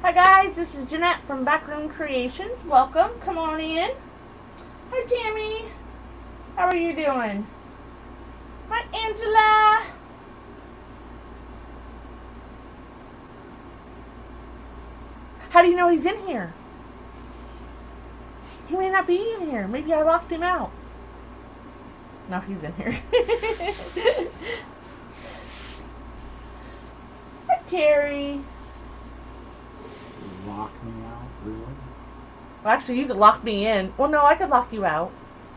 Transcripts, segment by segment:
Hi guys, this is Jeanette from Backroom Creations. Welcome. Come on in. Hi Tammy. How are you doing? Hi Angela. How do you know he's in here? He may not be in here. Maybe I locked him out. No, he's in here. Hi Terry. Lock me out, really? Well, actually, you could lock me in. Well, no, I could lock you out.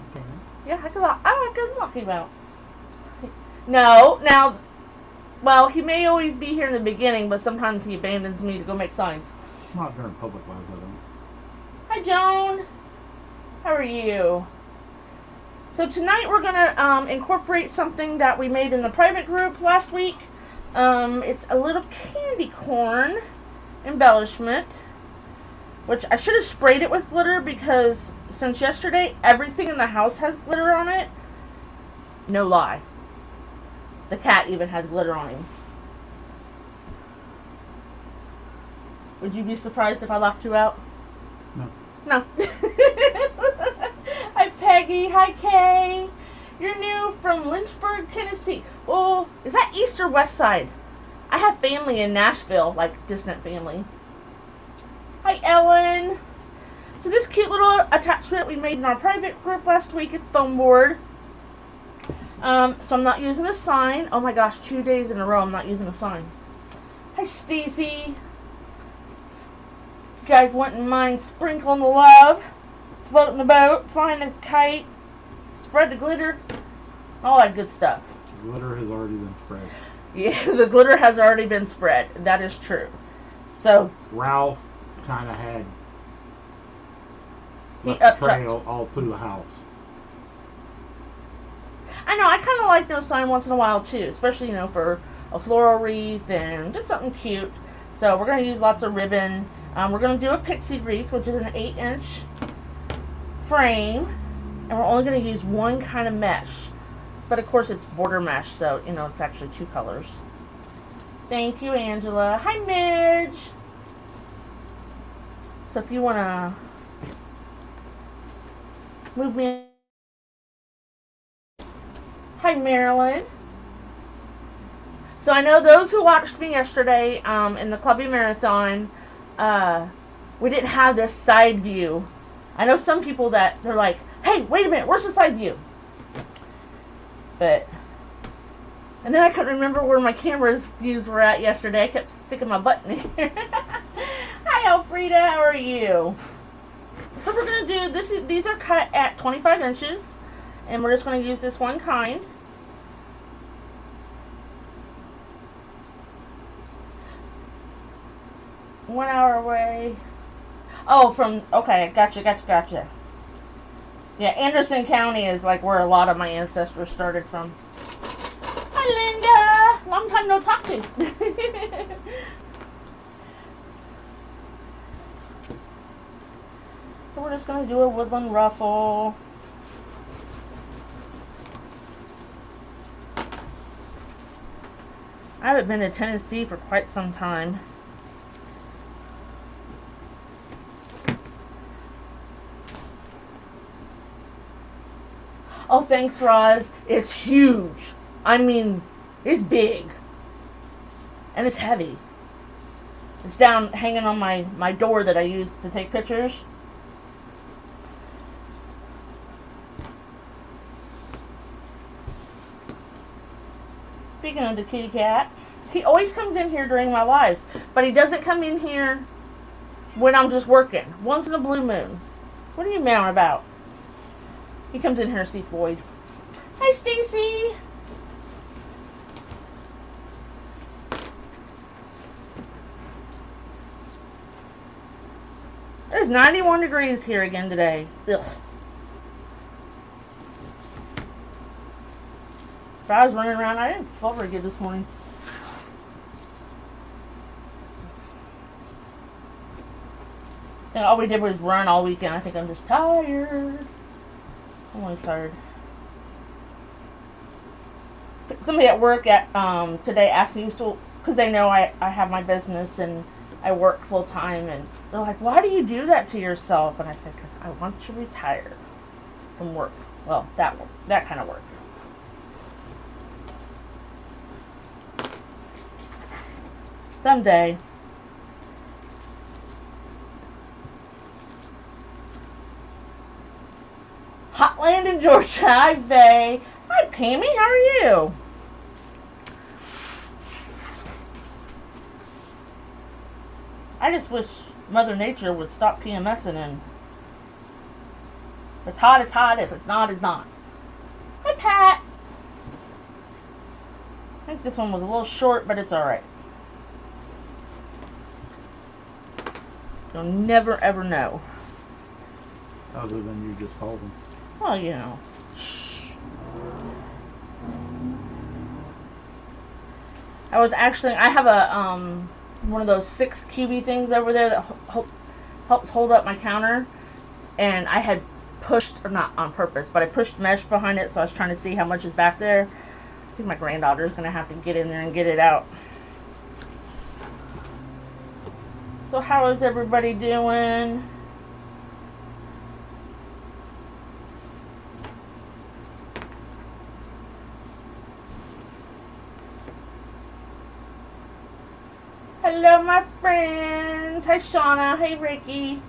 Okay. Yeah, I could lock you out. No, now, well, he may always be here in the beginning, but sometimes he abandons me to go make signs. Not during public life, I don't. Hi, Joan. How are you? So tonight we're gonna incorporate something that we made in the private group last week. It's a little candy corn embellishment, which I should have sprayed it with glitter because since yesterday everything in the house has glitter on it. No lie. The cat even has glitter on him. Would you be surprised if I locked you out? No. No. Hi Peggy. Hi Kay. You're new from Lynchburg, Tennessee. Oh, is that east or west side? I have family in Nashville, like distant family. Hi Ellen. So this cute little attachment we made in our private group last week, it's foam board. So I'm not using a sign. Oh my gosh, 2 days in a row I'm not using a sign. Hi Stacy. You guys wouldn't mind sprinkling the love, floating the boat, flying a kite, spread the glitter, all that good stuff. Glitter has already been spread. Yeah, the glitter has already been spread. That is true. So Ralph kind of had he left a trail all through the house. I know, I kind of like no sign once in a while too, especially, for a floral wreath and just something cute. So we're going to use lots of ribbon. We're going to do a Pixie Wreath, which is an 8-inch frame, and we're only going to use one kind of mesh. But of course it's border mesh, so, it's actually 2 colors. Thank you, Angela. Hi, Midge. So if you want to move me. Hi, Marilyn. So I know those who watched me yesterday in the Clubby Marathon, we didn't have this side view. I know some people that they're like, hey, wait a minute, where's the side view? And then I couldn't remember where my camera's views were at yesterday. I kept sticking my butt in here. Hi, Elfrida, how are you? So we're going to do this. These are cut at 25 inches. And we're just going to use this one kind. One hour away. Oh, okay, gotcha. Yeah, Anderson County is like where a lot of my ancestors started from. Hi, Linda. Long time no talk to. So we're just going to do a woodland ruffle. I haven't been to Tennessee for quite some time. Oh, thanks, Roz. It's huge. I mean, it's big. And it's heavy. It's down, hanging on my door that I use to take pictures. Speaking of the kitty cat, he always comes in here during my lives, but he doesn't come in here when I'm just working. Once in a blue moon. What are you mad about? He comes in here to see Floyd. Hi, Stacy. It's 91 degrees here again today. Ugh. If I was running around, I didn't feel very good this morning. And all we did was run all weekend. I think I'm just tired. I'm always tired. Somebody at work today asked me, because they know I have my business and I work full time, and they're like, why do you do that to yourself? And I said, because I want to retire from work. Well, that kind of work. Someday. Hotland in Georgia. Hi, Faye. Hi, Pammy. How are you? I just wish Mother Nature would stop PMSing and if it's hot, it's hot. If it's not, it's not. Hi, Pat. I think this one was a little short, but it's alright. You'll never, ever know. Other than you just told them. Well, you know. Shh. I have a, one of those 6 QB things over there that helps hold up my counter. And I had pushed, or not on purpose, but I pushed mesh behind it, so I was trying to see how much is back there. I think my granddaughter is going to have to get in there and get it out. So how is everybody doing? Hello, my friends. Hi, Shauna. Hey, Ricky.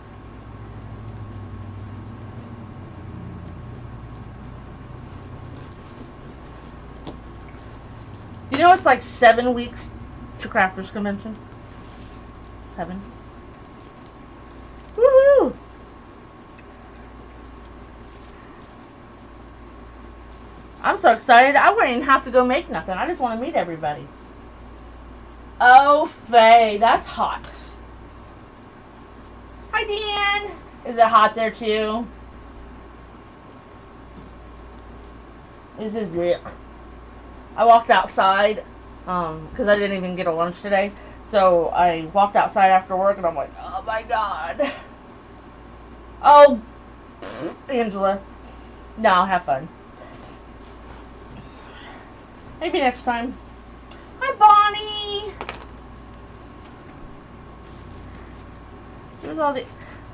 You know it's like 7 weeks to Crafters Convention? 7. Woohoo! I'm so excited. I wouldn't even have to go make nothing. I just want to meet everybody. Oh, Faye, that's hot. Hi, Dan. Is it hot there too? This is it. I walked outside because I didn't even get a lunch today. So I walked outside after work and I'm like, oh my god. Oh, Angela. No, have fun. Maybe next time. Hi, Bonnie. Here's all the.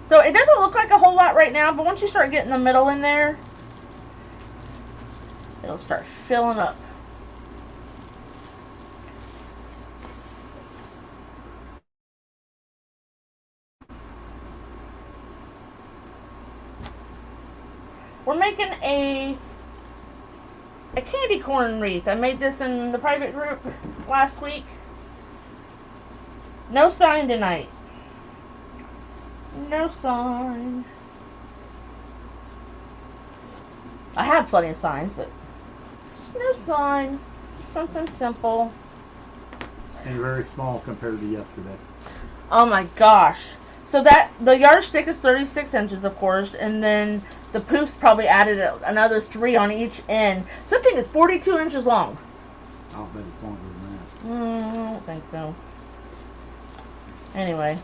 So it doesn't look like a whole lot right now, but once you start getting the middle in there, it'll start filling up. We're making a candy corn wreath. I made this in the private group last week. No sign tonight. No sign. I have plenty of signs, but no sign. Something simple. And very small compared to yesterday. Oh my gosh. So that the yardstick is 36 inches, of course, and then the poofs probably added another 3 on each end. So that thing is 42 inches long. I'll bet it's longer than that. I don't think so. Anyway.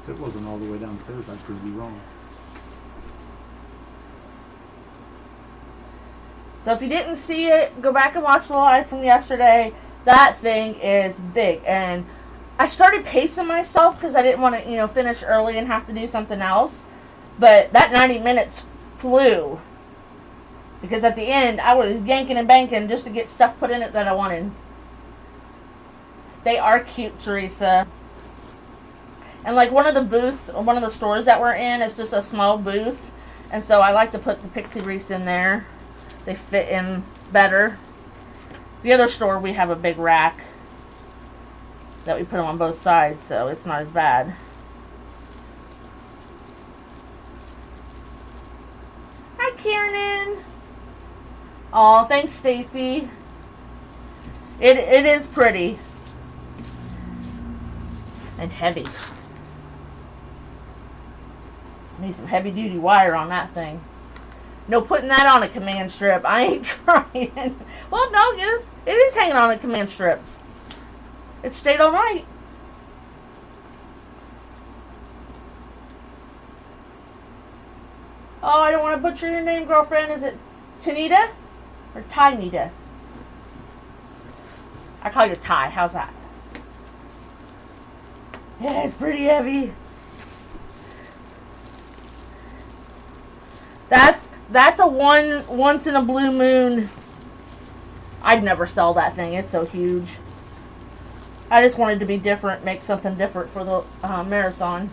If it wasn't all the way downstairs, I could be wrong. So if you didn't see it, go back and watch the live from yesterday. That thing is big. And I started pacing myself because I didn't want to, finish early and have to do something else. But that 90 minutes flew. Because at the end, I was yanking and banking just to get stuff put in it that I wanted. They are cute, Teresa. And like one of the booths, one of the stores that we're in, is just a small booth. And so I like to put the Pixie Wreaths in there. They fit in better. The other store, we have a big rack that we put them on both sides, so it's not as bad. Hi, Kieran. Aw, thanks, Stacy. It is pretty. And heavy. Need some heavy duty wire on that thing. No putting that on a command strip. I ain't trying. Well, no, it is hanging on a command strip. It stayed all right. Oh, I don't want to butcher your name, girlfriend. Is it Tanita or Ty-Nita? I call you Ty. How's that? Yeah, it's pretty heavy. That's a once in a blue moon. I'd never sell that thing. It's so huge. I just wanted to be different, make something different for the marathon.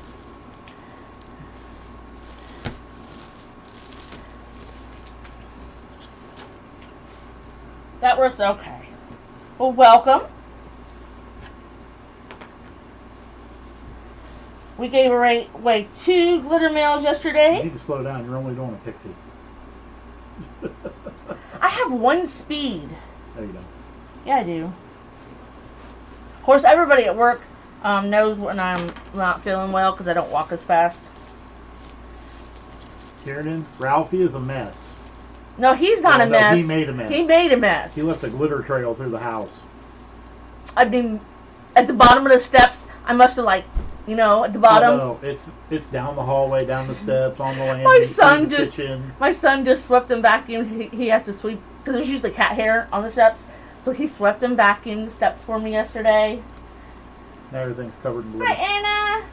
That works okay. Well, welcome. We gave away 2 glitter mails yesterday. You need to slow down. You're only doing a Pixie. I have 1 speed. There you go. Yeah, I do. Of course, everybody at work knows when I'm not feeling well because I don't walk as fast. Kiernan, Ralphie is a mess. No, he's not a mess. He made a mess. He made a mess. He left a glitter trail through the house. I mean, at the bottom of the steps, I must have at the bottom. No, it's down the hallway, down the steps, on the landing, kitchen. My son just swept and vacuumed. He has to sweep because there's usually cat hair on the steps, so he swept and vacuumed the steps for me yesterday. Now everything's covered in glitter. Hi, Anna.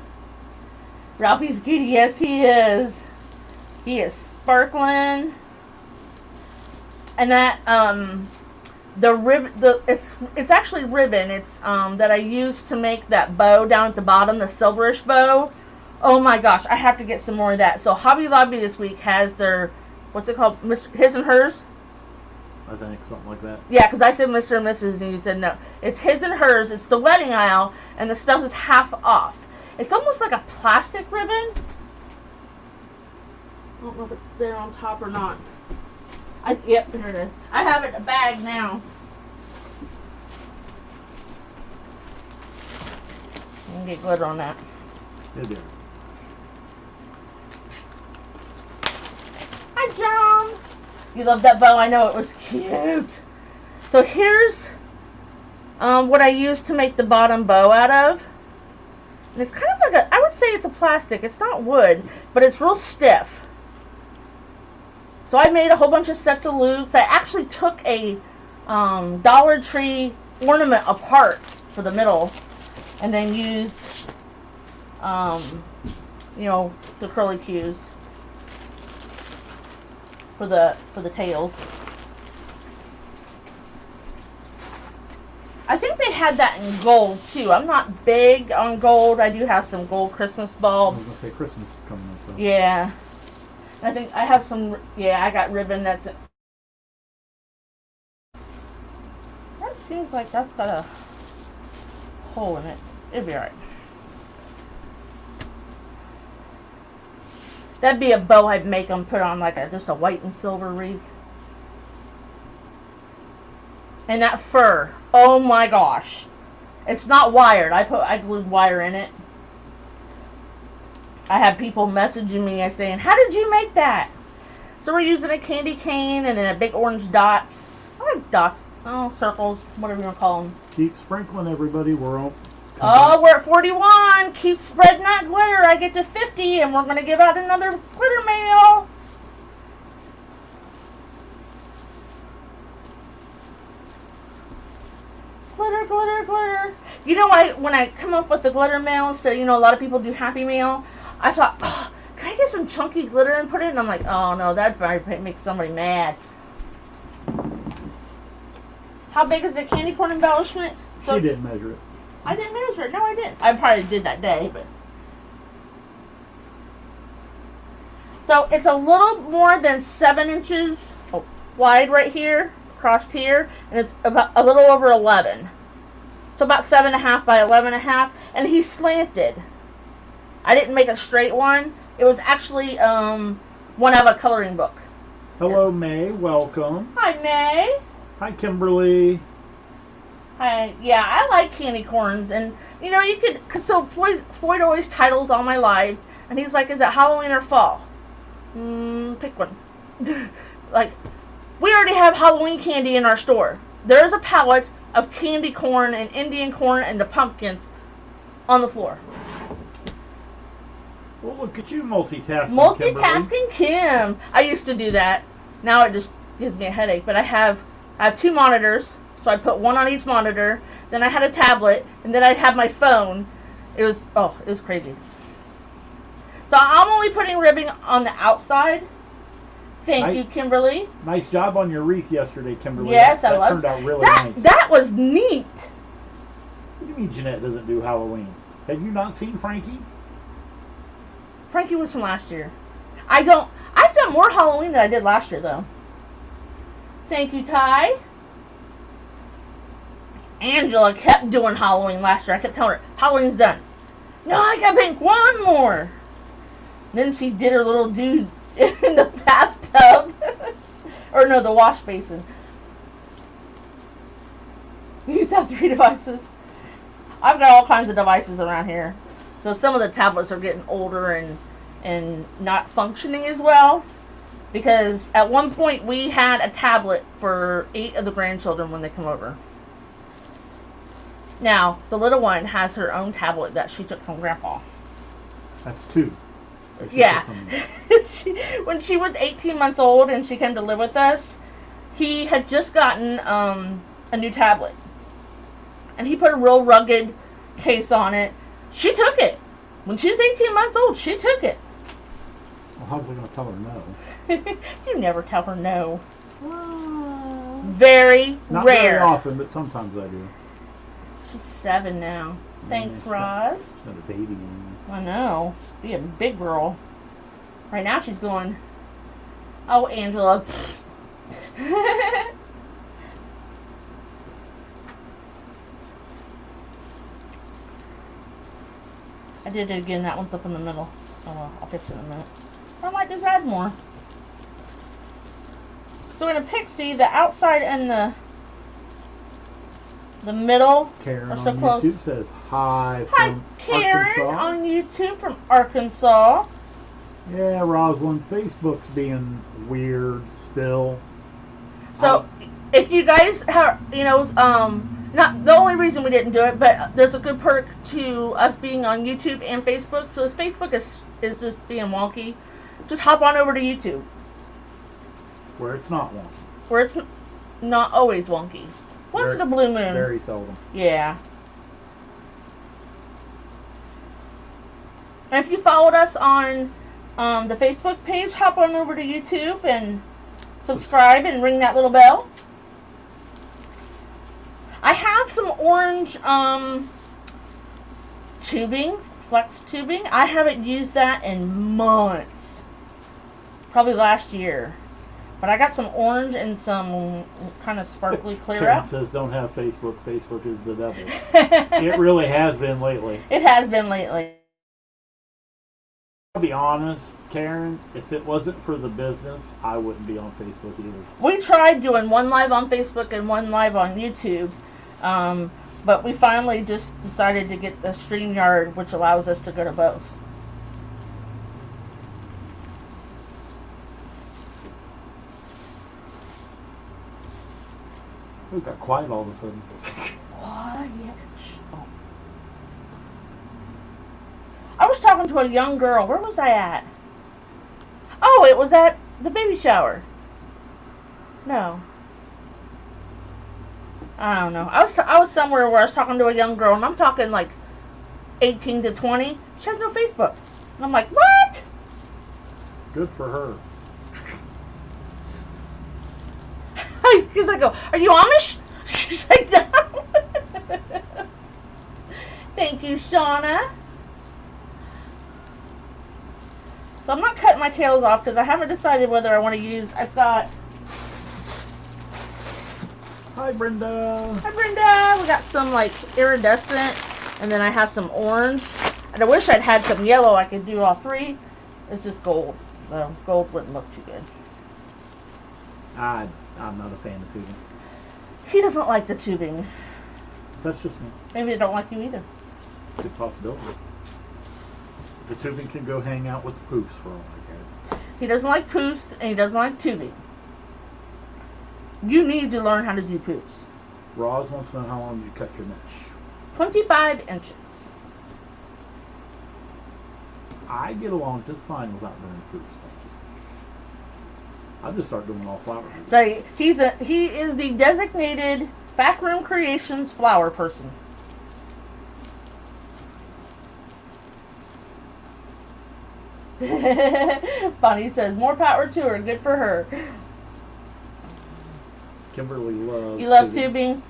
Ralphie's Cutie. Yes, he is. He is sparkling. And that it's actually ribbon. It's that I used to make that bow down at the bottom, the silverish bow. Oh my gosh, I have to get some more of that. So Hobby Lobby this week has their, what's it called, his and hers. I think something like that. Yeah, because I said Mr. and Mrs. and you said no. It's his and hers. It's the wedding aisle, and the stuff is half off. It's almost like a plastic ribbon. I don't know if it's there on top or not. Yep, there it is. I have it in a bag now. I can get glitter on that. Good there. Hi, John. You love that bow? I know, it was cute. So here's what I used to make the bottom bow out of. And it's kind of like I would say it's a plastic. It's not wood, but it's real stiff. So I made a whole bunch of sets of loops. I actually took a Dollar Tree ornament apart for the middle, and then used, the curly cues for the tails. I think they had that in gold too. I'm not big on gold. I do have some gold Christmas bulbs. I was gonna say Christmas is coming up. So. Yeah. I think I have some, I got ribbon that seems like that's got a hole in it. It'll be alright. That'd be a bow I'd make them put on just a white and silver wreath. And that fur, oh my gosh. It's not wired. I glued wire in it. I had people messaging me and saying, how did you make that? So we're using a candy cane and then a big orange dots. I like dots. Oh, circles, whatever you want to call them. Keep sprinkling, everybody. We're at 41. Keep spreading that glitter. I get to 50 and we're going to give out another glitter mail. Glitter, glitter, glitter. You know, when I come up with the glitter mail, so a lot of people do Happy Mail, I thought, can I get some chunky glitter and put it in? And I'm like, oh no, that might make somebody mad. How big is the candy corn embellishment? So, she didn't measure it. I didn't measure it. No, I didn't. I probably did that day, but. So it's a little more than 7 inches wide right here, across here, and it's about a little over 11. So about 7.5 by 11.5, and he's slanted. I didn't make a straight one. It was actually one out of a coloring book. Hello, May. Welcome. Hi, May. Hi, Kimberly. Hi. Yeah, I like candy corns, and you could. So Floyd always titles all my lives, and he's like, "Is it Halloween or fall?" Pick one. We already have Halloween candy in our store. There's a pallet of candy corn and Indian corn and the pumpkins on the floor. Well, look at you multitasking. Multitasking, Kim. I used to do that. Now it just gives me a headache. But I have 2 monitors, so I put one on each monitor. Then I had a tablet, and then I'd have my phone. It was crazy. So I'm only putting ribbing on the outside. Thank you, Kimberly. Nice job on your wreath yesterday, Kimberly. Yes, that I love turned out really nice. That was neat. What do you mean Jeanette doesn't do Halloween? Have you not seen Frankie? Frankie was from last year. I've done more Halloween than I did last year, though. Thank you, Ty. Angela kept doing Halloween last year. I kept telling her, Halloween's done. No, I gotta paint one more. Then she did her little dude in the bathtub. Or no, the wash basin. You used to have 3 devices. I've got all kinds of devices around here. So some of the tablets are getting older and not functioning as well. Because at one point we had a tablet for 8 of the grandchildren when they come over. Now, the little one has her own tablet that she took from Grandpa. That's 2. Yeah. When she was 18 months old and she came to live with us, he had just gotten a new tablet. And he put a real rugged case on it. She took it. When she was 18 months old, she took it. Well, how's we going to tell her no? You never tell her no. Very Not rare. Very often, but sometimes I do. She's 7 now. Thanks, Roz. She's not a baby anymore. I know. She's being a big girl. Right now she's going, oh, Angela. I did it again. That one's up in the middle. Oh, well, I'll fix it in a minute. I might just add more. So in a Pixie, the outside and the middle Karen are so on close. YouTube says hi from Hi, Karen Arkansas. on YouTube from Arkansas. Yeah, Rosalind, Facebook's being weird still. So if you guys have, not the only reason we didn't do it, but there's a good perk to us being on YouTube and Facebook. So if Facebook is just being wonky, just hop on over to YouTube. Where it's not wonky. Where it's not always wonky. Once in a blue moon. Very seldom. Yeah. And if you followed us on the Facebook page, hop on over to YouTube and subscribe and ring that little bell. I have some orange tubing, flex tubing. I haven't used that in months. Probably last year. But I got some orange and some kind of sparkly clear Karen out. says don't have Facebook. Facebook is the devil. It really has been lately. It has been lately. I'll be honest, Karen, if it wasn't for the business, I wouldn't be on Facebook either. We tried doing one live on Facebook and one live on YouTube. But we finally just decided to get the StreamYard, which allows us to go to both. We got quiet all of a sudden. Quiet. Oh. I was talking to a young girl. Where was I at? Oh, it was at the baby shower. No. I don't know. I was somewhere where I was talking to a young girl, and I'm talking like 18 to 20. She has no Facebook. And I'm like, what? Good for her. Because I go, are you Amish? She's like, no. Thank you, Shauna. So I'm not cutting my tails off because I haven't decided whether I want to use, I've got... Hi, Brenda. Hi, Brenda. We got some, like, iridescent, and then I have some orange. And I wish I'd had some yellow. I could do all 3. It's just gold. So gold wouldn't look too good. I'm not a fan of tubing. He doesn't like the tubing. That's just me. Maybe they don't like you either. Good possibility. The tubing can go hang out with the poofs for all I care. He doesn't like poofs, and he doesn't like tubing. You need to learn how to do poofs. Roz wants to know how long you cut your mesh. 25 inches. I get along just fine without doing poofs, thank you. I'll just start doing all flower poofs. So he is the designated Backroom Creations flower person. Bonnie says, more power to her. Good for her. Kimberly loves. You love tubing?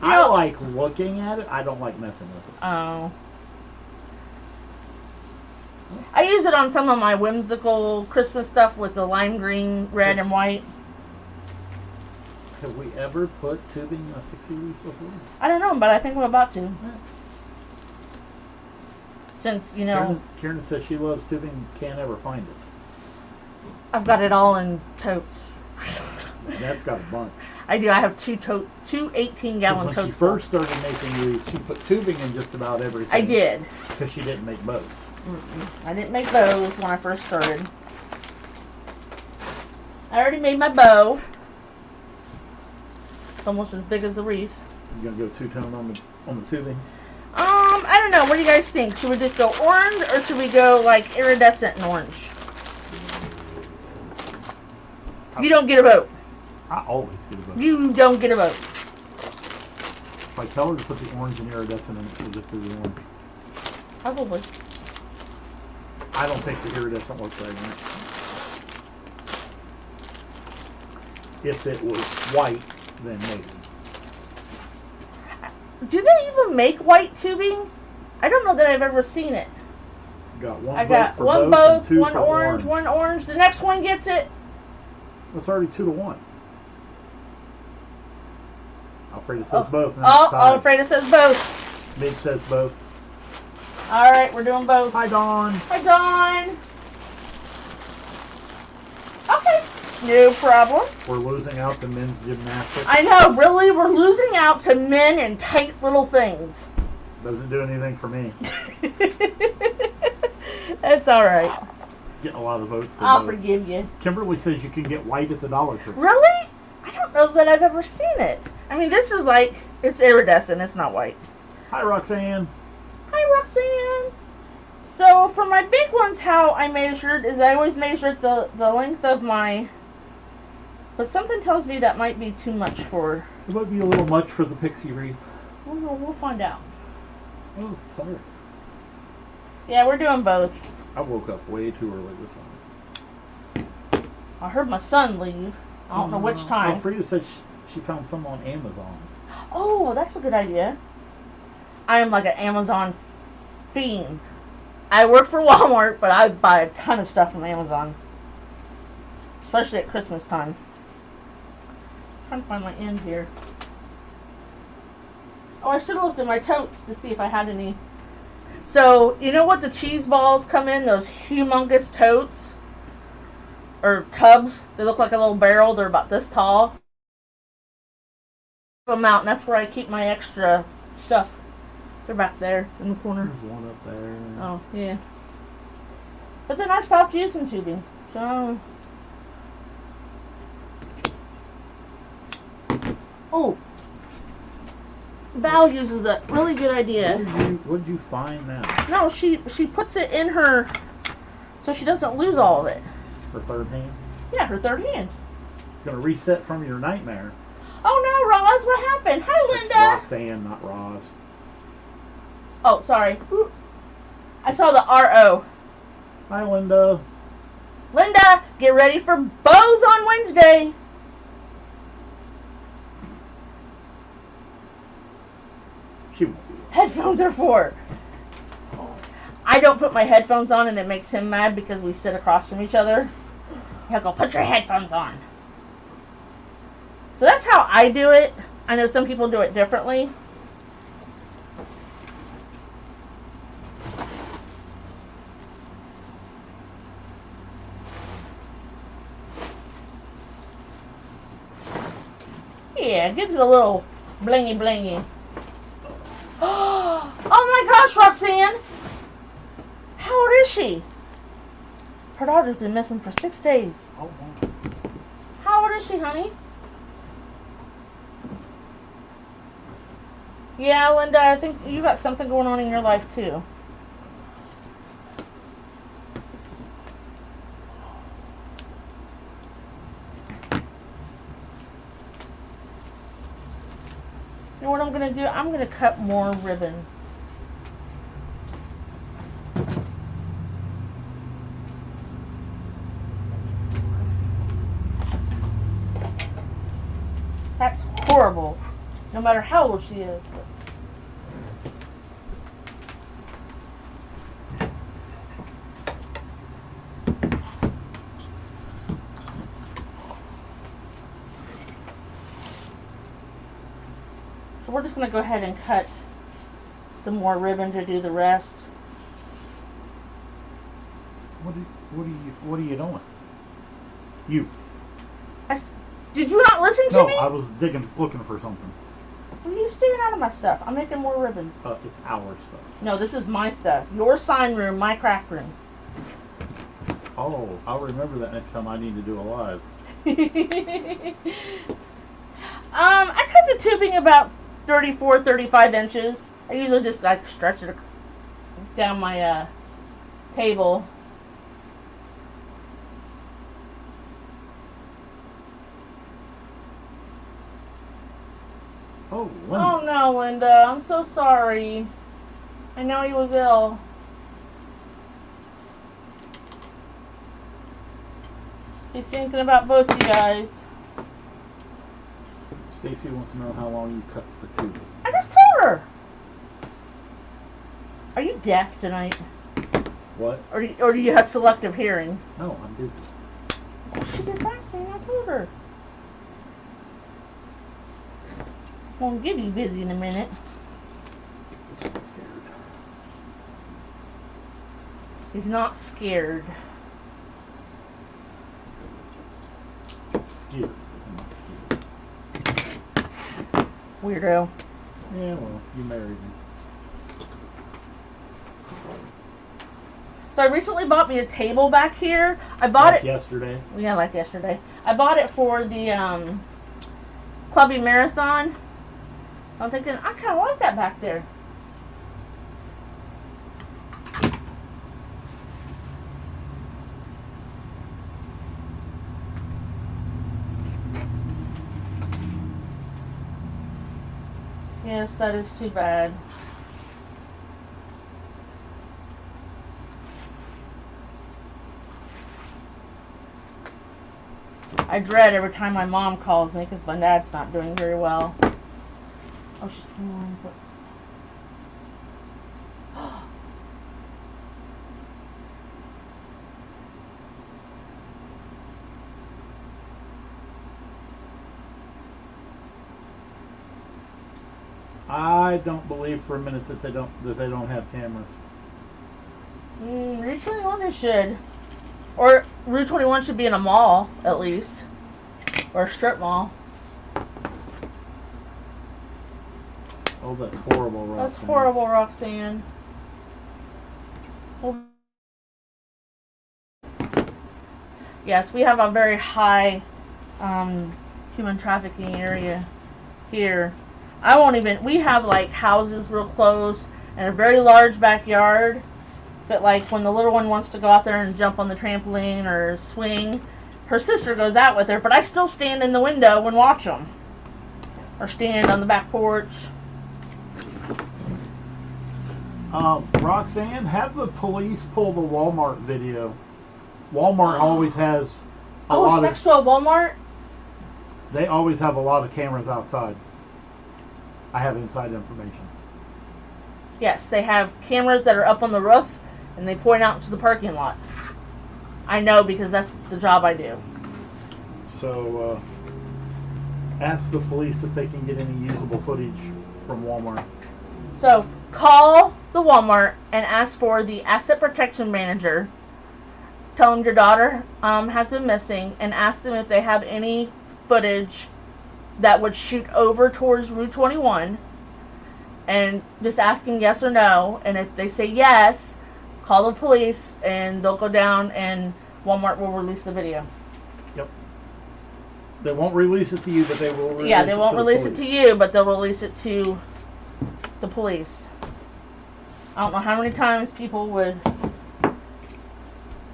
I like looking at it. I don't like messing with it. Oh. I use it on some of my whimsical Christmas stuff with the lime green, red, and white. Have we ever put tubing in a Pixie Wreath before? I don't know, but I think I'm about to. Since, you know... Karen says she loves tubing, can't ever find it. I've got it all in totes. That's got a bunch. I do. I have two 18-gallon totes. When she first started making wreaths, she put tubing in just about everything. I did. Because she didn't make bows. I didn't make bows when I first started. I already made my bow. It's almost as big as the wreath. You gonna go two-tone on the tubing? I don't know. What do you guys think? Should we just go orange, or should we go like iridescent and orange? You don't get a vote. I always get a vote. You don't get a vote. If I tell her to put the orange and iridescent in it, she'll just do the orange. Probably. I don't think the iridescent looks right in it. If it was white, then maybe. Do they even make white tubing? I don't know that I've ever seen it. Got one I got vote one for both, both, and two one for orange, one orange. The next one gets it. It's already 2-1. Alfreda says both. Alfreda says both. Mig says both. All right, we're doing both. Hi, Dawn. Hi, Dawn. Okay, no problem. We're losing out to men's gymnastics. I know, really, we're losing out to men in tight little things. Doesn't do anything for me. That's all right. Getting a lot of votes. I'll forgive you. Kimberly says you can get white at the Dollar Tree. Really? I don't know that I've ever seen it. I mean, this is like, it's iridescent. It's not white. Hi, Roxanne. Hi, Roxanne. So, for my big ones, how I measured is I always measured the length of my... But something tells me that might be too much for... It might be a little much for the Pixie Wreath. We'll find out. Oh, sorry. Yeah, we're doing both. I woke up way too early this morning. I heard my son leave. I don't know which time. Frida said she found some on Amazon. Oh, that's a good idea. I am like an Amazon fiend. I work for Walmart, but I buy a ton of stuff from Amazon. Especially at Christmas time. I'm trying to find my end here. Oh, I should have looked at my totes to see if I had any. So, you know what the cheese balls come in? Those humongous totes? Or tubs. They look like a little barrel. They're about this tall. Put them out, and that's where I keep my extra stuff. They're back there in the corner. There's one up there. Oh, yeah. But then I stopped using tubing. So... Oh! Val uses a really good idea. What did you find now? No, she puts it in her so she doesn't lose all of it. Her third hand? Yeah, her third hand. You're going to reset from your nightmare. Oh no, Roz, what happened? Hi, Linda. That's Roxanne, not Roz. Oh, sorry. I saw the R-O. Hi, Linda. Linda, get ready for bows on Wednesday. She won't be. Headphones are for. I don't put my headphones on and it makes him mad because we sit across from each other. He'll go, put your headphones on. So that's how I do it. I know some people do it differently. Yeah, it gives you a little blingy blingy. Oh my gosh, Roxanne! How old is she? Her daughter's been missing for 6 days. Oh, wow. How old is she, honey? Yeah, Linda, I think you got something going on in your life, too. You know what I'm going to do? I'm going to cut more ribbon. That's horrible. No matter how old she is. So we're just going to go ahead and cut some more ribbon to do the rest. What are you doing? You. Did you not listen to me? No, I was looking for something. What are you staring out of my stuff? I'm making more ribbons. It's our stuff. No, this is my stuff. Your sign room, my craft room. Oh, I'll remember that next time I need to do a live. I cut the tubing about 34, 35 inches. I usually just like stretch it down my table. Oh, Linda. Oh no, Linda. I'm so sorry. I know he was ill. He's thinking about both you guys. Stacy wants to know how long you cut the Cutie. I just told her. Are you deaf tonight? What? Or do you have selective hearing? No, I'm busy. She just asked me and I told her. Won't give you busy in a minute. I'm scared. He's not scared. Scared. I'm not scared. Weirdo. Yeah, well, you married me. So I recently bought me a table back here. I bought it yesterday. Yeah, like yesterday. I bought it for the Clubby Marathon. I'm thinking I kind of like that back there. Yes, that is too bad. I dread every time my mom calls me because my dad's not doing very well. Oh, she's coming on. I don't believe for a minute that they don't have cameras. Route 21 they should. Or Route 21 should be in a mall, at least. Or a strip mall. Oh, that's horrible, Roxanne. That's horrible, Roxanne. Yes, we have a very high human trafficking area here. We have like houses real close and a very large backyard. But like when the little one wants to go out there and jump on the trampoline or swing, her sister goes out with her, but I still stand in the window and watch them. Or stand on the back porch. Roxanne, have the police pull the Walmart video. Walmart always has a lot of... next to a Walmart? They always have a lot of cameras outside. I have inside information. Yes, they have cameras that are up on the roof, and they point out to the parking lot. I know because that's the job I do. So, ask the police if they can get any usable footage from Walmart. So, call the Walmart and ask for the asset protection manager. Tell them your daughter has been missing, and ask them if they have any footage that would shoot over towards Route 21, and just asking yes or no. And if they say yes, call the police and they'll go down and Walmart will release the video. Yep. They won't release it to you, but they will release it. Yeah, they won't release it to you, but they'll release it to the police. I don't know how many times people would...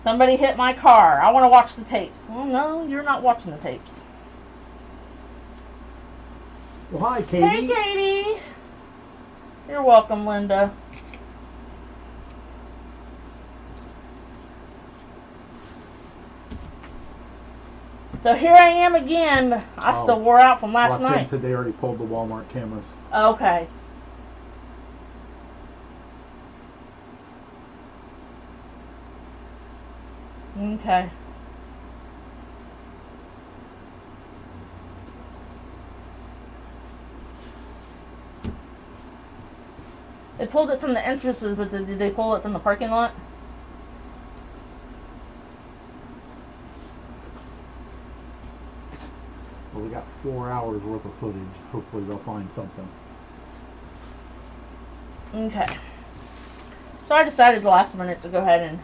Somebody hit my car. I want to watch the tapes. Well, no, you're not watching the tapes. Well, hi, Katie. Hey, Katie. You're welcome, Linda. So here I am again. I still wore out from last Roxanne night. said they already pulled the Walmart cameras. Okay. Okay. They pulled it from the entrances, but did they pull it from the parking lot? Well, we got 4 hours worth of footage. Hopefully they'll find something. Okay. So I decided the last minute to go ahead and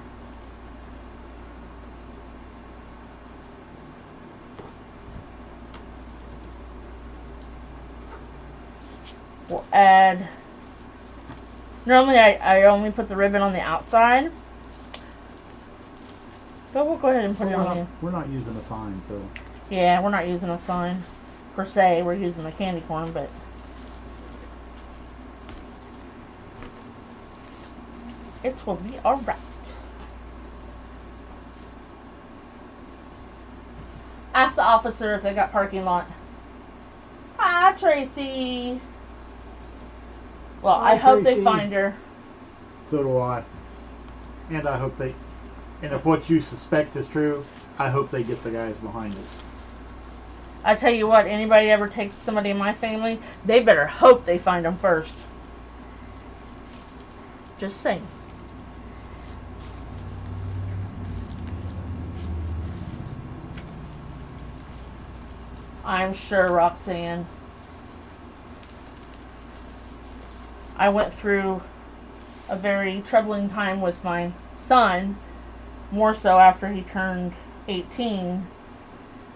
we'll add. Normally I only put the ribbon on the outside, but we'll go ahead and put it on. We're not using a sign, so. Yeah, we're not using a sign per se. We're using the candy corn, but it will be alright. Ask the officer if they got parking lot. Hi, Tracy. Well, Hi, I hope Tracy. they find her. So do I. And I hope they. And if what you suspect is true, I hope they get the guys behind it. I tell you what, anybody ever takes somebody in my family, they better hope they find them first. Just saying. I'm sure, Roxanne. I went through a very troubling time with my son, more so after he turned 18.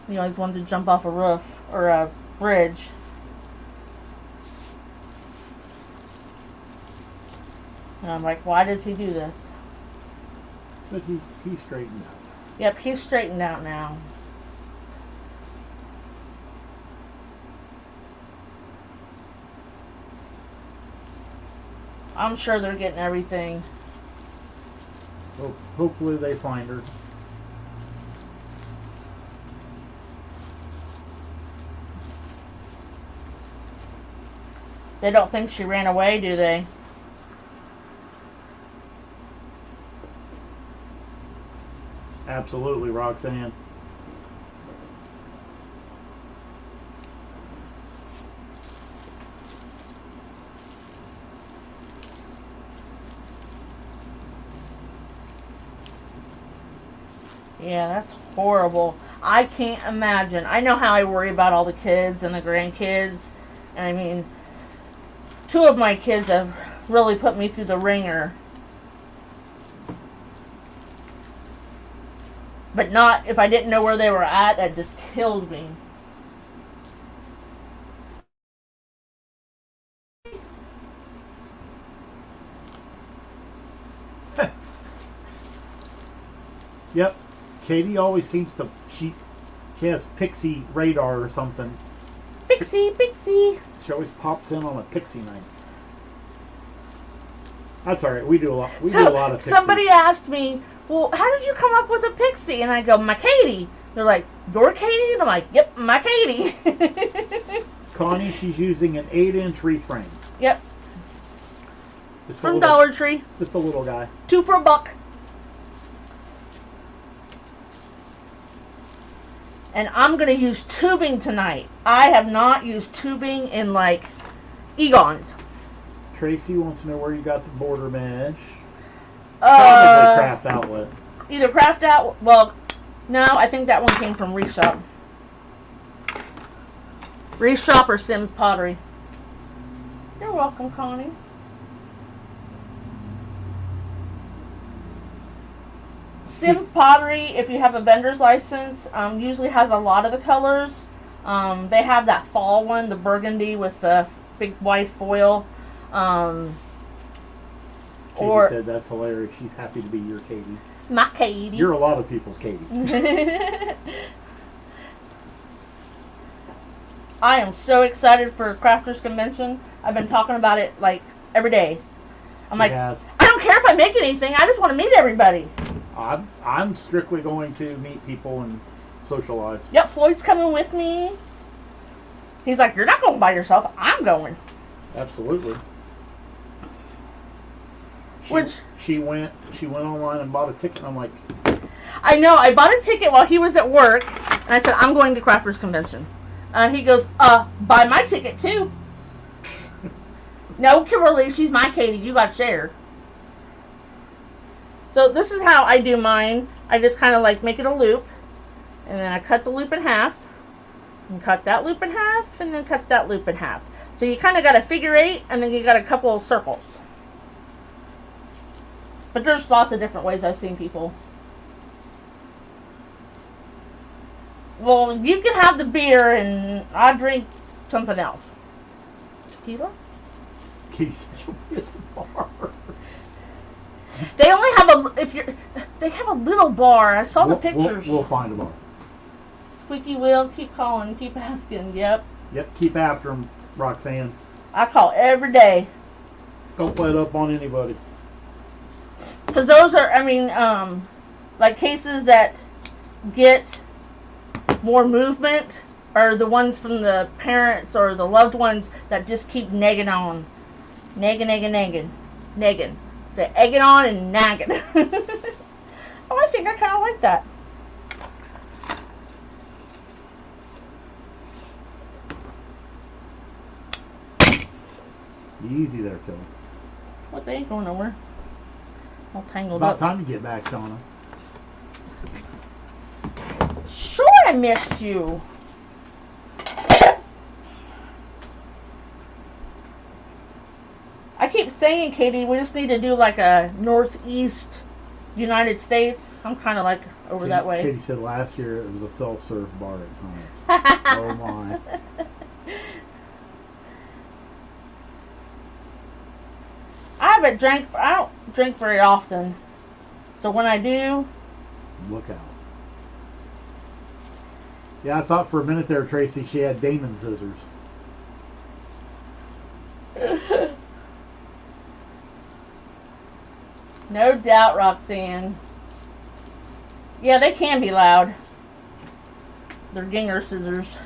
He always wanted to jump off a roof or a bridge. And I'm like, why does he do this? But he's straightened out. Yep, he's straightened out now. I'm sure they're getting everything. Hopefully they find her. They don't think she ran away, do they? Absolutely, Roxanne. Yeah, that's horrible. I can't imagine. I know how I worry about all the kids and the grandkids. And I mean, 2 of my kids have really put me through the ringer. But not if I didn't know where they were at. That just killed me. Yep. Katie always seems to. She has Pixie radar or something. Pixie, Pixie. She always pops in on a Pixie night. That's alright. We do a lot. We do a lot of Pixies. Somebody asked me, well, how did you come up with a Pixie? And I go, my Katie. They're like, your Katie? And I'm like, yep, my Katie. Connie, she's using an 8-inch wreath frame. Yep. Just From Dollar Tree. Just a little guy. 2 for $1. And I'm going to use tubing tonight. I have not used tubing in like eons. Tracy wants to know where you got the border mesh. Probably Craft Outlet. Either Craft Outlet. Well, no, I think that one came from Wreath Shop. Wreath Shop or Sims Pottery. You're welcome, Connie. Sims Pottery, if you have a vendor's license, usually has a lot of the colors. They have that fall one, the burgundy with the big wide foil. Katie said that's hilarious. She's happy to be your Katie. My Katie. You're a lot of people's Katie. I am so excited for Crafters Convention. I've been talking about it like every day. I'm like, I don't care if I make anything. I just want to meet everybody. I'm strictly going to meet people and socialize. Yep, Floyd's coming with me. He's like, you're not going by yourself. I'm going. Absolutely. She went online and bought a ticket. I'm like, I know. I bought a ticket while he was at work, and I said, I'm going to Crafters Convention. He goes, buy my ticket too. No, Kimberly, she's my Katie. You got to share. So this is how I do mine. I just kind of like make it a loop, and then I cut the loop in half, and cut that loop in half, and then cut that loop in half. So you kind of got a figure 8, and then you got a couple of circles. But there's lots of different ways I've seen people. Well, you can have the beer, and I drink something else. Tequila? Katie said she'll be at the bar. They only have they have a little bar. I saw the pictures. We'll find a bar. Squeaky wheel, keep calling, keep asking. Yep, keep after them, Roxanne. I call every day. Don't let up on anybody. Because those are, like cases that get more movement are the ones from the parents or the loved ones that just keep negging on. Negging. Say egging on and nagging. Oh, I think I kind of like that. Easy there, Kelly. What, they ain't going nowhere. All tangled About up. time to get back, Shauna. Sure, I missed you. I keep saying, Katie, we just need to do like a northeast United States. I'm kind of like over that way. Katie said last year it was a self-serve bar at home. Oh my. I don't drink very often. So when I do, look out. Yeah, I thought for a minute there, Tracy, she had Damon scissors. No doubt, Roxanne. Yeah, they can be loud. They're Ginger scissors.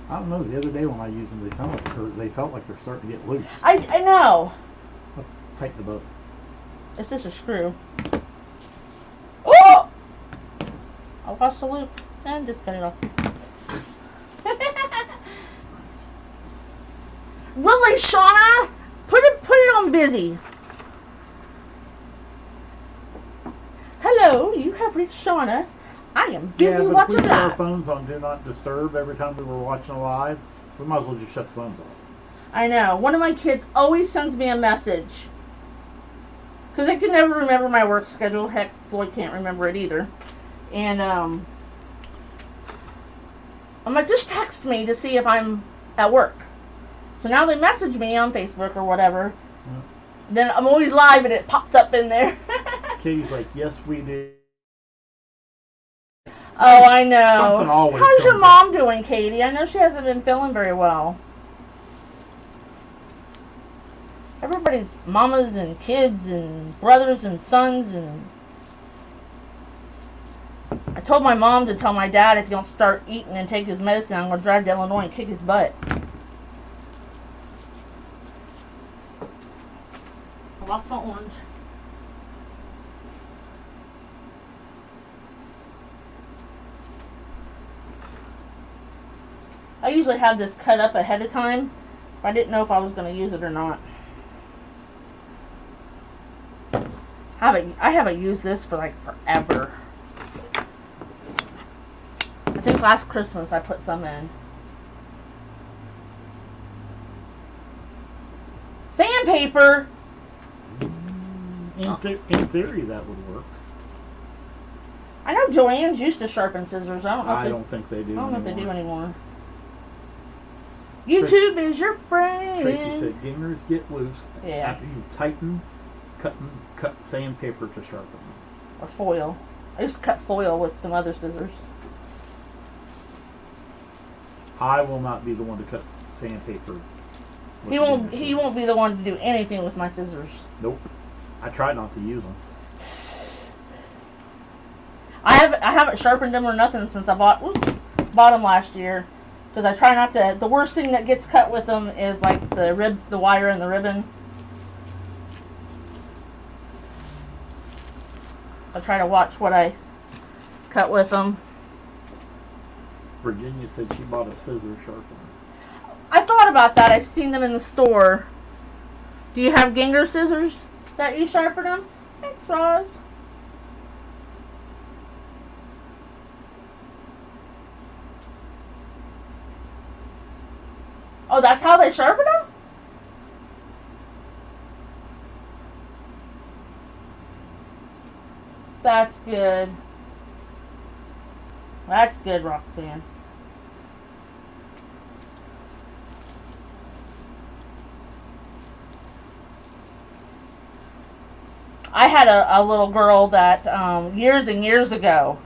I don't know. The other day when I used them, they felt like they're starting to get loose. I know. I'll tighten the boat. It's just a screw. Oh! I lost the loop and just cut it off. Really, Shauna? Put it on busy. Hello, you have reached Shauna. I am busy watching live. If we put our phones on Do Not Disturb every time we were watching a live, we might as well just shut the phones off. I know. One of my kids always sends me a message. Because they can never remember my work schedule. Heck, Floyd can't remember it either. And, I'm like, just text me to see if I'm at work. So now they message me on Facebook or whatever. Yeah. Then I'm always live and it pops up in there. Katie's like, yes, we did. Oh, I know. Something always How's your mom doing, Katie? I know she hasn't been feeling very well. Everybody's mamas and kids and brothers and sons and... I told my mom to tell my dad if he don't start eating and take his medicine, I'm going to drive to Illinois and kick his butt. I lost my orange. I usually have this cut up ahead of time, but I didn't know if I was going to use it or not. I haven't used this for like forever. I think last Christmas I put some in. Sandpaper! In theory, that would work. I know Joanne's used to sharpen scissors. I don't think they do. I don't know if they do anymore. YouTube is your friend. Tracy said gingers get loose. Yeah. After you tighten, cut sandpaper to sharpen. Or foil. I used to cut foil with some other scissors. I will not be the one to cut sandpaper. He won't be the one to do anything with my scissors. Nope. I try not to use them. I haven't sharpened them or nothing since I bought them last year. Because I try not to. The worst thing that gets cut with them is like the wire and the ribbon. I try to watch what I cut with them. Virginia said she bought a scissor sharpener. I thought about that. I seen them in the store. Do you have Ginger scissors that you sharpen them? Thanks, Roz. Oh, that's how they sharpen them? That's good. That's good, Roxanne. I had a little girl that years and years ago,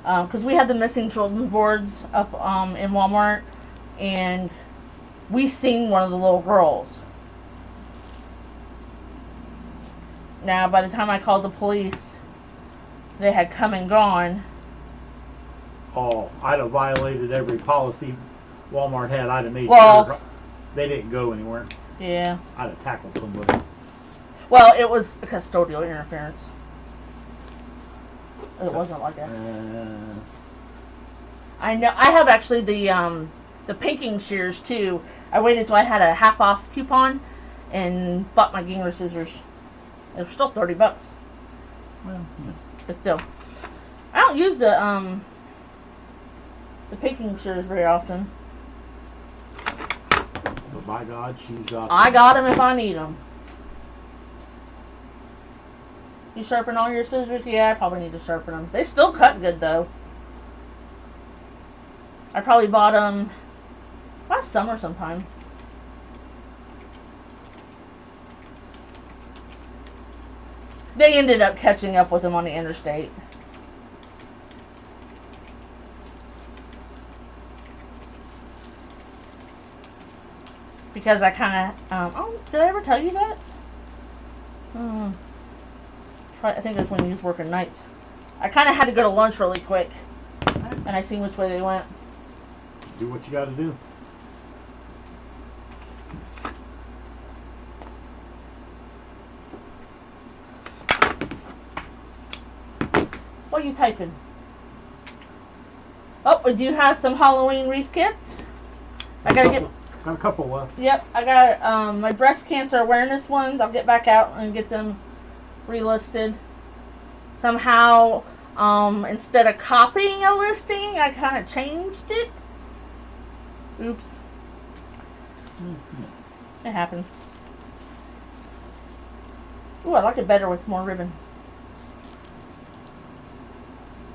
because we had the missing children's boards up in Walmart, and we seen one of the little girls. Now, by the time I called the police, they had come and gone. Oh, I'd have violated every policy Walmart had. I'd have made sure they didn't go anywhere. Yeah. I'd have tackled somebody. Well, it was custodial interference. It wasn't like that. I know. I have actually the pinking shears too. I waited till I had a half off coupon and bought my Ginger scissors. They were still $30. Well, yeah. But still, I don't use the pinking shears very often. But by God, she's up. I got them if I need them. You sharpen all your scissors? Yeah, I probably need to sharpen them. They still cut good though. I probably bought them last summer sometime. They ended up catching up with them on the interstate. Because I kind of, oh, did I ever tell you that? I think it was when he was working nights. I kind of had to go to lunch really quick. And I seen which way they went. Do what you got to do. What are you typing? Oh, we do have some Halloween wreath kits. I gotta get... Got a couple left. Yep, I got my breast cancer awareness ones. I'll get back out and get them relisted. Somehow, instead of copying a listing, I kind of changed it. Oops. It happens. Ooh, I like it better with more ribbon.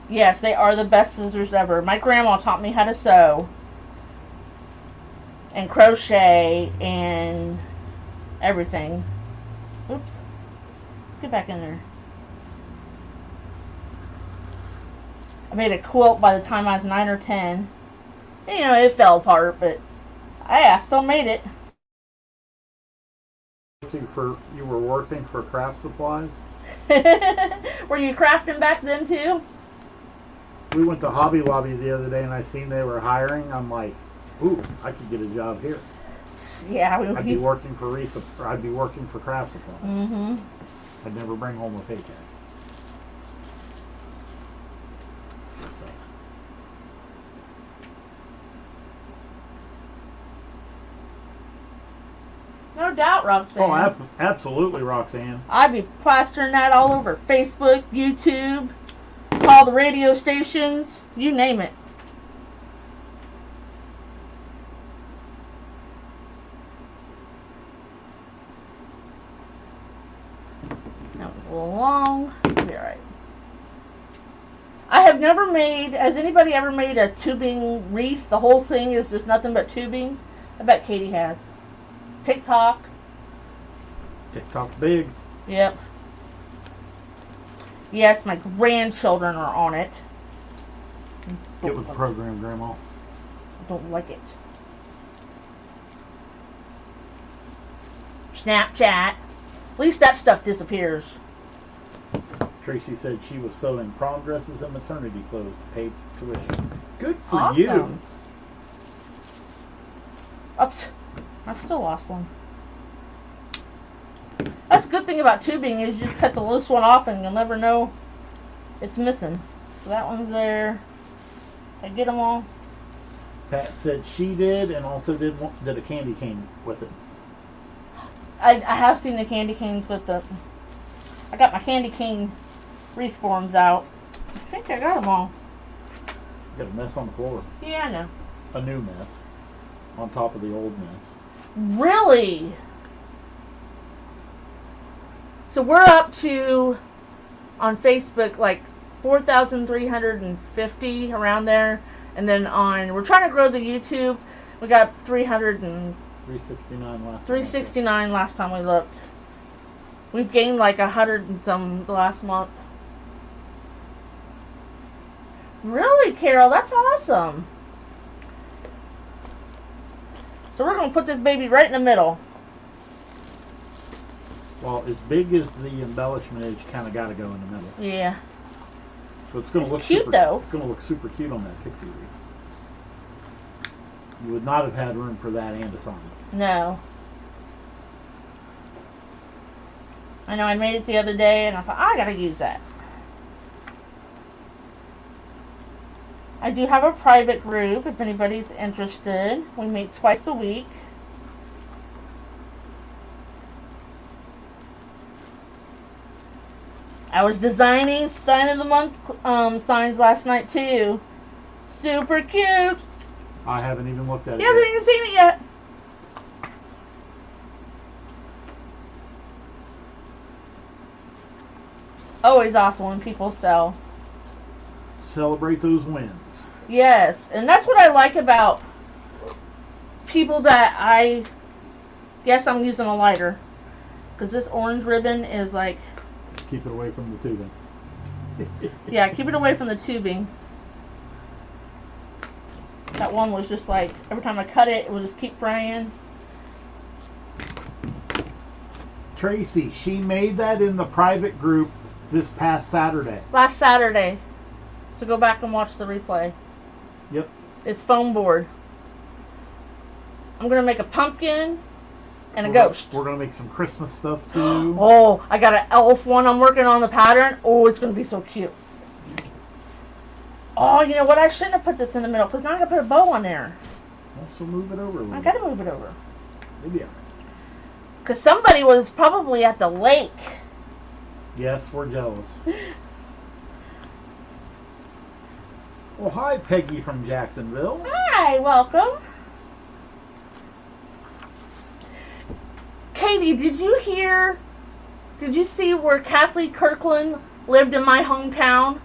Yes, they are the best scissors ever. My grandma taught me how to sew and crochet and everything. Oops. Get back in there. I made a quilt by the time I was 9 or 10. And, you know, it fell apart, but I still made it. You were working for craft supplies? Were you crafting back then too? We went to Hobby Lobby the other day and I seen they were hiring. I'm like, ooh, I could get a job here. Yeah, I'd be working for I'd be working for craft supplies. Mm-hmm. I'd never bring home a paycheck. No doubt, Roxanne. Oh, absolutely, Roxanne. I'd be plastering that all over Facebook, YouTube, all the radio stations, you name it. That was a little long. It'll be alright. I have never made, has anybody ever made a tubing wreath? The whole thing is just nothing but tubing? I bet Katie has. TikTok. TikTok's big. Yep. Yes, my grandchildren are on it. Get with the program, Grandma. I don't like it. Snapchat. At least that stuff disappears. Tracy said she was sewing prom dresses and maternity clothes to pay tuition. Good for Awesome. you. Oops. I still lost one. That's a good thing about tubing is you cut the loose one off and you'll never know it's missing. So that one's there. I get them all. Pat said she did, and also did a candy cane with it. I have seen the candy canes with the... I got my candy cane wreath forms out. I think I got them all. Got a mess on the floor. Yeah, I know. A new mess. On top of the old mess. Really? So we're up to, on Facebook, like 4,350 around there. And then we're trying to grow the YouTube. We got 369 last time we looked. We've gained like 100 and some the last month. Really, Carol? That's awesome. So we're going to put this baby right in the middle. Well, as big as the embellishment is, you kind of got to go in the middle. Yeah. So it's going to look cute, though. It's going to look super cute on that Pixie Wreath. You would not have had room for that and a sign. No. I know I made it the other day and I thought, I gotta use that. I do have a private group if anybody's interested. We meet twice a week. I was designing Sign of the Month signs last night too. Super cute. I haven't even looked at it. You haven't even seen it yet. Always awesome when people sell. Celebrate those wins. Yes, and that's what I like about people that I guess I'm using a lighter. Because this orange ribbon is like... Keep it away from the tubing. Yeah, keep it away from the tubing. That one was just like, every time I cut it, it would just keep fraying. Tracy, she made that in the private group this past Saturday. Last Saturday. So go back and watch the replay. Yep. It's foam board. I'm going to make a pumpkin and a ghost. We're going to make some Christmas stuff too. Oh, I got an elf one I'm working on the pattern. Oh, it's going to be so cute. Oh, you know what? I shouldn't have put this in the middle because now I got to put a bow on there. Also move it over a little. I got to move it over. Maybe. Because somebody was probably at the lake. Yes, we're jealous. Well, hi, Peggy from Jacksonville. Hi, welcome. Katie, did you see where Kathleen Kirkland lived in my hometown?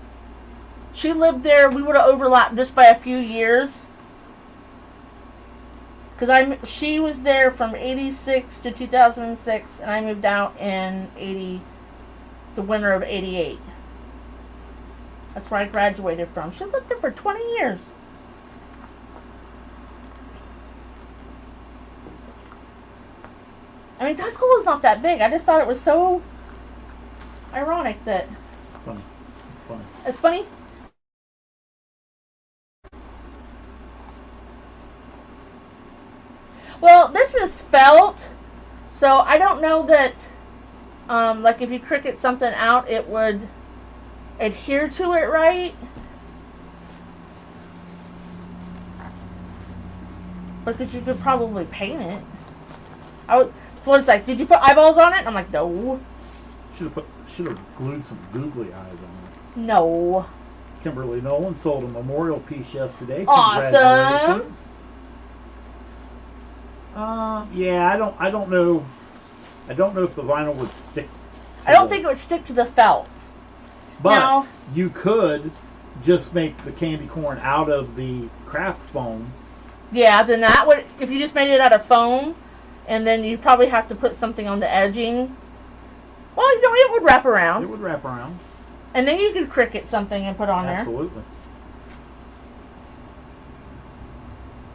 She lived there. We would have overlapped just by a few years. Because she was there from 86 to 2006, and I moved out in the winter of 88. That's where I graduated from. She lived there for 20 years. I mean, that school is not that big. I just thought it was so ironic that... Funny. It's funny. It's funny? Well, this is felt, so I don't know that, like if you cricket something out, it would adhere to it right. Because you could probably paint it. Floyd's like, did you put eyeballs on it? I'm like, no. Should have glued some googly eyes on it. No. Kimberly Nolan sold a memorial piece yesterday. Awesome. Congratulations. Yeah, I don't know. I don't know if the vinyl would stick. I don't think it would stick to the felt. But no. You could just make the candy corn out of the craft foam. Yeah, then that would, if you just made it out of foam, and then you probably have to put something on the edging. Well, you know, it would wrap around. It would wrap around. And then you could cricket something and put on Absolutely.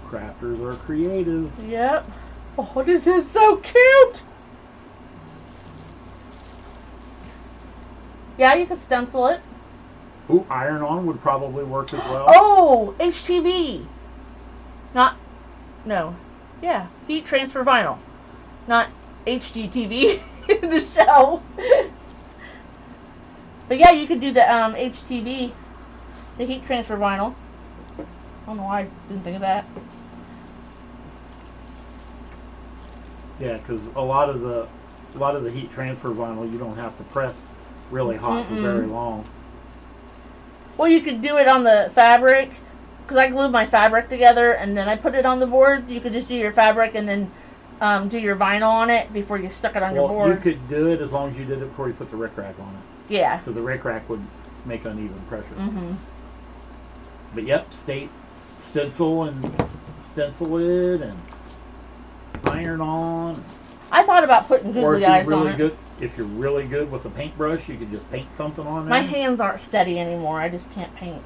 Crafters are creative. Yep. Oh, this is so cute. Yeah, you could stencil it. Ooh, iron-on would probably work as well. Oh, HTV. Yeah, heat transfer vinyl. Not HGTV, the show. But yeah, you could do the HTV, the heat transfer vinyl. I don't know why I didn't think of that. Yeah, because a lot of the heat transfer vinyl you don't have to press really hot for very long. Well, you could do it on the fabric, because I glued my fabric together and then I put it on the board. You could just do your fabric and then do your vinyl on it before you stuck it on your board. You could do it as long as you did it before you put the rickrack on it. Yeah. Because the rickrack would make uneven pressure. Mm-hmm. But yep, stencil it and iron on. I thought about putting googly eyes on it. If you're really good with a paintbrush, you could just paint something on there. My hands aren't steady anymore. I just can't paint.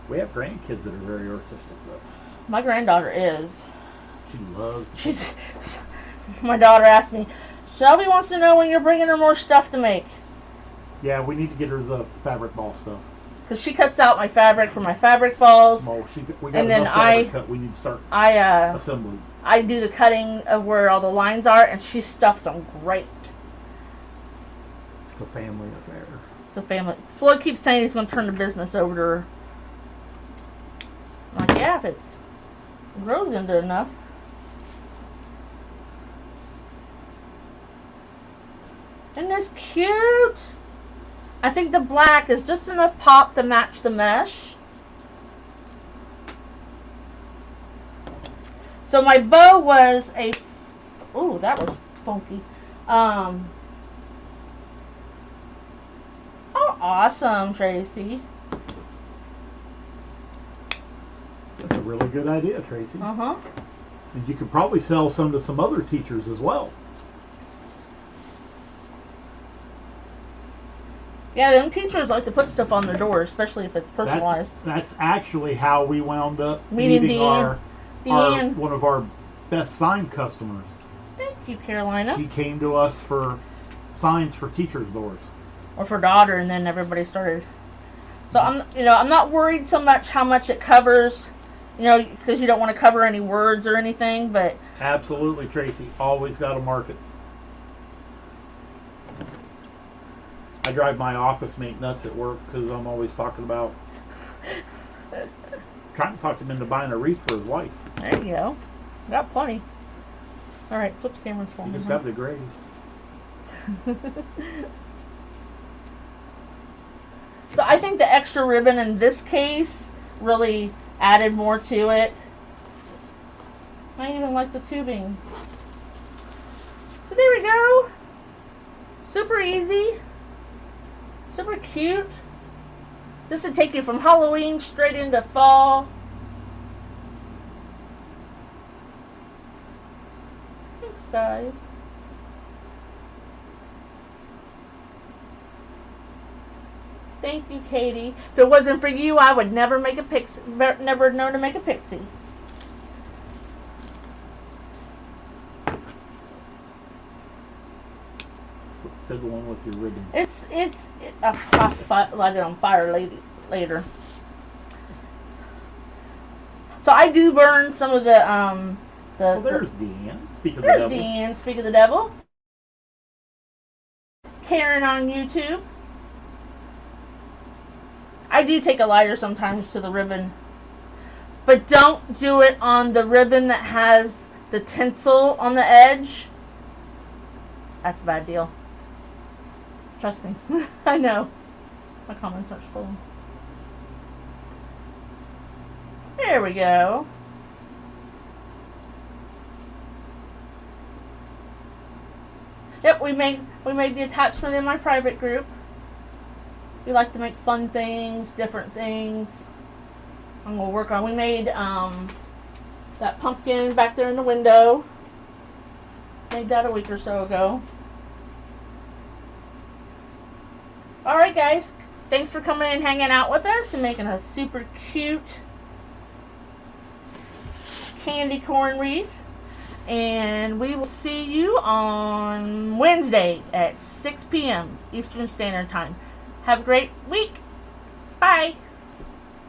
We have grandkids that are very artistic, though. My granddaughter is. She loves. My daughter asked me, Shelby wants to know when you're bringing her more stuff to make. Yeah, we need to get her the fabric ball stuff. Because she cuts out my fabric for my fabric balls. Well, we got enough fabric cut. We need to start assembly. I do the cutting of where all the lines are, and she stuffs them great. It's a family affair. It's a family. Floyd keeps saying he's going to turn the business over to her. I'm like, yeah, if it grows into enough. Isn't this cute? I think the black is just enough pop to match the mesh. So my bow was ooh, that was funky. Oh, awesome, Tracy. That's a really good idea, Tracy. Uh-huh. And you could probably sell some to some other teachers as well. Yeah, them teachers like to put stuff on their doors, especially if it's personalized. That's actually how we wound up meeting one of our best sign customers. Thank you, Carolina. She came to us for signs for teachers' doors. Or for daughter, and then everybody started. So I'm not worried so much how much it covers, because you don't want to cover any words or anything, but. Absolutely, Tracy. Always got to mark it. I drive my office mate nuts at work because I'm always talking about trying to talk him into buying a wreath for his wife. There you go. Got plenty. All right, switch cameras for me. You just got the grays. So I think the extra ribbon in this case really added more to it. I even like the tubing. So there we go. Super easy. Super cute. This would take you from Halloween straight into fall. Thanks, guys. Thank you, Katie. If it wasn't for you, I would never make a pixie. Never know to make a pixie. Fiddling with your ribbon. I'll light it on fire later. So I do burn some of the well, there's Deanne. Speak of the There's devil. Deanne. Speak of the devil. Karen on YouTube. I do take a lighter sometimes to the ribbon, but don't do it on the ribbon that has the tinsel on the edge. That's a bad deal. Trust me. I know. My comments aren't scrolling. There we go. Yep, we made the attachment in my private group. We like to make fun things, different things. I'm gonna work on. We made that pumpkin back there in the window. Made that a week or so ago. Alright guys, thanks for coming and hanging out with us and making a super cute candy corn wreath. And we will see you on Wednesday at 6 p.m. Eastern Standard Time. Have a great week.